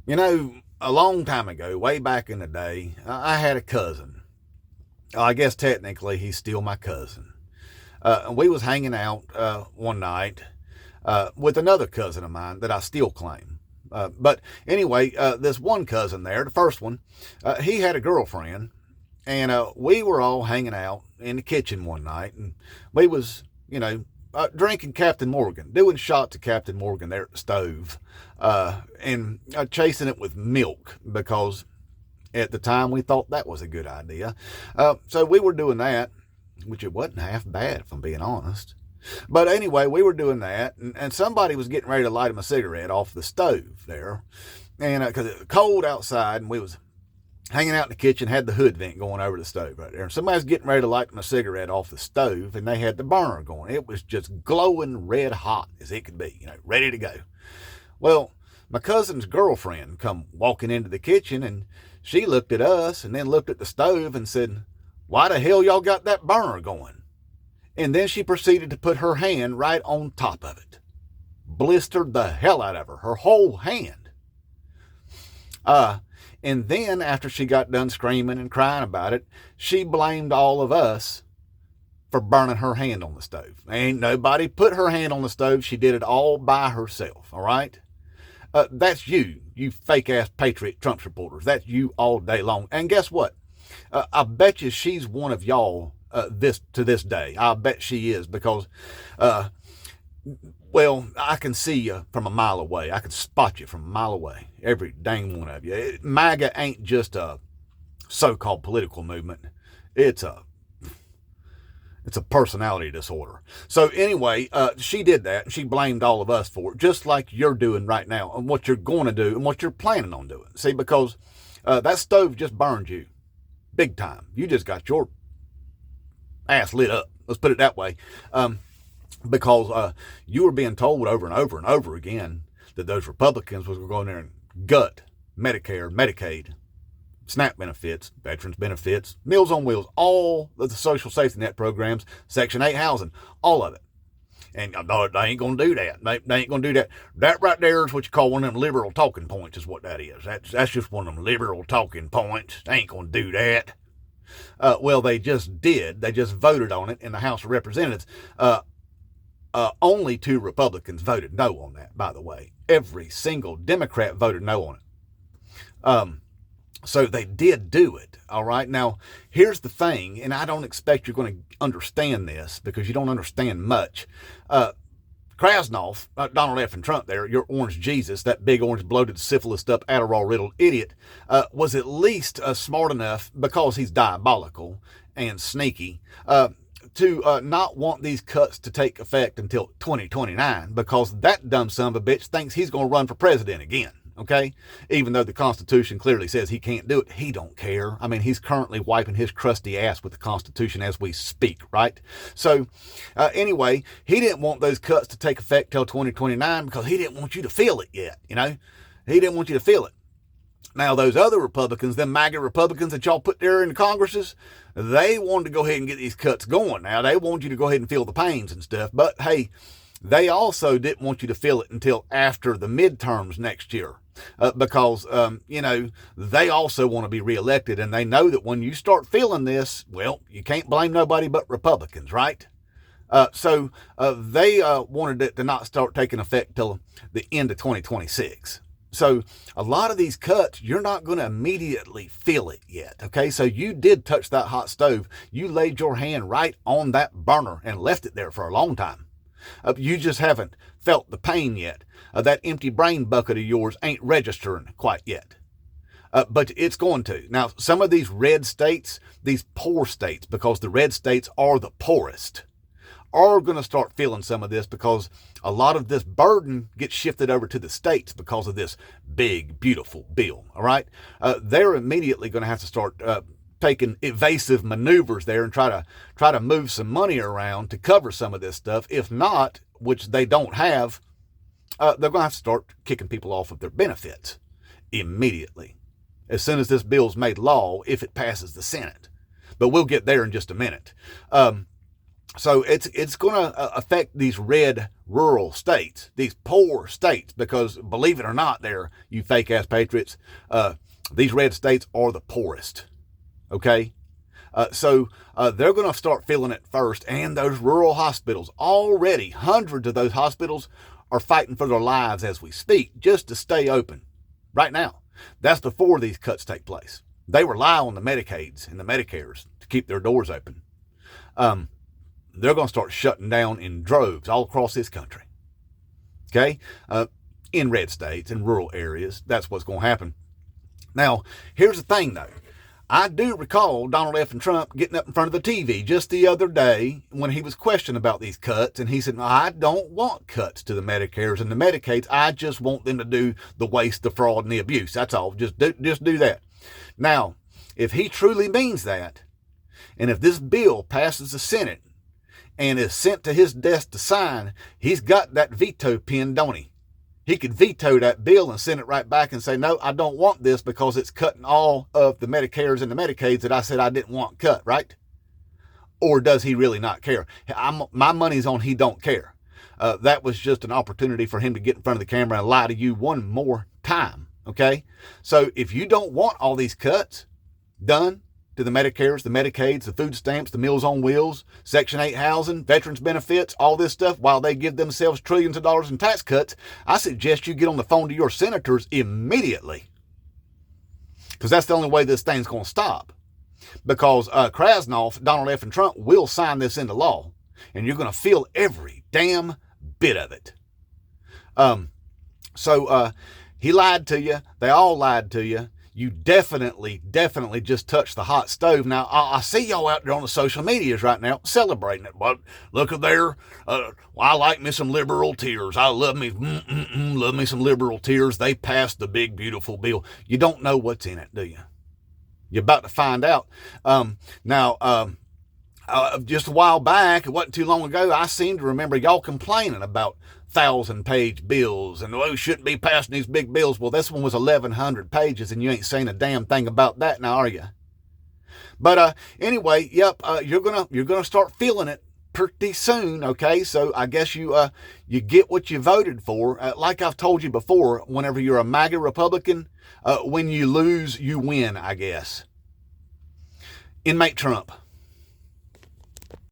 A long time ago, way back in the day, I had a cousin. I guess technically he's still my cousin. We was hanging out one night with another cousin of mine that I still claim. But anyway, this one cousin there, the first one, he had a girlfriend, and we were all hanging out in the kitchen one night, and we was, drinking Captain Morgan, doing shots of Captain Morgan there at the stove, and chasing it with milk because at the time we thought that was a good idea. So we were doing that, which it wasn't half bad if I'm being honest. But anyway, we were doing that, and somebody was getting ready to light him a cigarette off the stove there, and because it was cold outside, and we was hanging out in the kitchen, had the hood vent going over the stove right there. And somebody's getting ready to light them a cigarette off the stove, and they had the burner going. It was just glowing red hot as it could be, ready to go. Well, my cousin's girlfriend come walking into the kitchen, and she looked at us and then looked at the stove and said, "Why the hell y'all got that burner going?" And then she proceeded to put her hand right on top of it. Blistered the hell out of her whole hand. And then after she got done screaming and crying about it, she blamed all of us for burning her hand on the stove. Ain't nobody put her hand on the stove. She did it all by herself, all right? That's you fake-ass patriot Trump supporters. That's you all day long. And guess what? I bet you she's one of y'all to this day. I bet she is because, I can see you from a mile away. I can spot you from a mile away. Every dang one of you. MAGA ain't just a so-called political movement. It's a personality disorder. So anyway, she did that, and she blamed all of us for it, just like you're doing right now, and what you're going to do, and what you're planning on doing. See, because that stove just burned you big time. You just got your ass lit up. Let's put it that way. Because you were being told over and over and over again that those Republicans was going to go in there and gut Medicare, Medicaid, SNAP benefits, veterans benefits, Meals on Wheels, all of the social safety net programs, Section 8 housing, all of it. And they ain't going to do that. They ain't going to do that. That right there is what you call one of them liberal talking points is what that is. That's just one of them liberal talking points. They ain't going to do that. Well, they just did. They just voted on it in the House of Representatives. Only 2 Republicans voted no on that, by the way. Every single Democrat voted no on it. So they did do it, all right? Now, here's the thing, and I don't expect you're going to understand this because you don't understand much. Krasnoff, Donald F. and Trump there, your orange Jesus, that big orange bloated syphilis-up Adderall-riddled idiot, was at least smart enough, because he's diabolical and sneaky, to not want these cuts to take effect until 2029, because that dumb son of a bitch thinks he's going to run for president again. Okay, even though the Constitution clearly says he can't do it, he don't care. I mean, he's currently wiping his crusty ass with the Constitution as we speak, right? So anyway, he didn't want those cuts to take effect till 2029 because he didn't want you to feel it yet. He didn't want you to feel it. Now, those other Republicans, them MAGA Republicans that y'all put there in the Congresses, they wanted to go ahead and get these cuts going. Now, they want you to go ahead and feel the pains and stuff. But hey, they also didn't want you to feel it until after the midterms next year. Because, they also want to be reelected, and they know that when you start feeling this, well, you can't blame nobody but Republicans, right? So they wanted it to not start taking effect till the end of 2026. So a lot of these cuts, you're not going to immediately feel it yet, okay? So you did touch that hot stove. You laid your hand right on that burner and left it there for a long time. You just haven't felt the pain yet. That empty brain bucket of yours ain't registering quite yet. But it's going to. Now, some of these red states, these poor states, because the red states are the poorest, are going to start feeling some of this because a lot of this burden gets shifted over to the states because of this big, beautiful bill, all right? They're immediately going to have to start taking evasive maneuvers there and try to move some money around to cover some of this stuff. If not, which they don't have, they're going to have to start kicking people off of their benefits immediately as soon as this bill's made law, if it passes the Senate. But we'll get there in just a minute. So it's going to affect these red rural states, these poor states, because believe it or not, there, you fake ass patriots, these red states are the poorest. Okay? So they're going to start feeling it first. And those rural hospitals, already hundreds of those hospitals are fighting for their lives as we speak, just to stay open right now. That's before these cuts take place. They rely on the Medicaids and the Medicares to keep their doors open. They're going to start shutting down in droves all across this country. Okay? In red states and rural areas, that's what's going to happen. Now, here's the thing, though. I do recall Donald F. and Trump getting up in front of the TV just the other day when he was questioned about these cuts, and he said, I don't want cuts to the Medicares and the Medicaids. I just want them to do the waste, the fraud, and the abuse. That's all. Just do that. Now, if he truly means that, and if this bill passes the Senate and is sent to his desk to sign, he's got that veto pen, don't he? He could veto that bill and send it right back and say, no, I don't want this because it's cutting all of the Medicares and the Medicaids that I said I didn't want cut, right? Or does he really not care? My money's on he don't care. That was just an opportunity for him to get in front of the camera and lie to you one more time, okay? So if you don't want all these cuts done to the Medicares, the Medicaids, the food stamps, the Meals on Wheels, Section 8 housing, veterans benefits, all this stuff, while they give themselves trillions of dollars in tax cuts, I suggest you get on the phone to your senators immediately. Because that's the only way this thing's going to stop. Because Krasnoff, Donald F. and Trump will sign this into law. And you're going to feel every damn bit of it. So he lied to you. They all lied to you. You definitely just touched the hot stove. Now, I see y'all out there on the social medias right now celebrating it. But look at there. I like me some liberal tears. I love me some liberal tears. They passed the big, beautiful bill. You don't know what's in it, do you? You're about to find out. Just a while back, it wasn't too long ago, I seem to remember y'all complaining about 1,000-page bills and we shouldn't be passing these big bills. Well, this one was 1,100 pages and you ain't saying a damn thing about that now, are you? But anyway, yep, you're gonna start feeling it pretty soon, okay? So I guess you get what you voted for. Like I've told you before, whenever you're a MAGA Republican, when you lose, you win, I guess. Inmate Trump.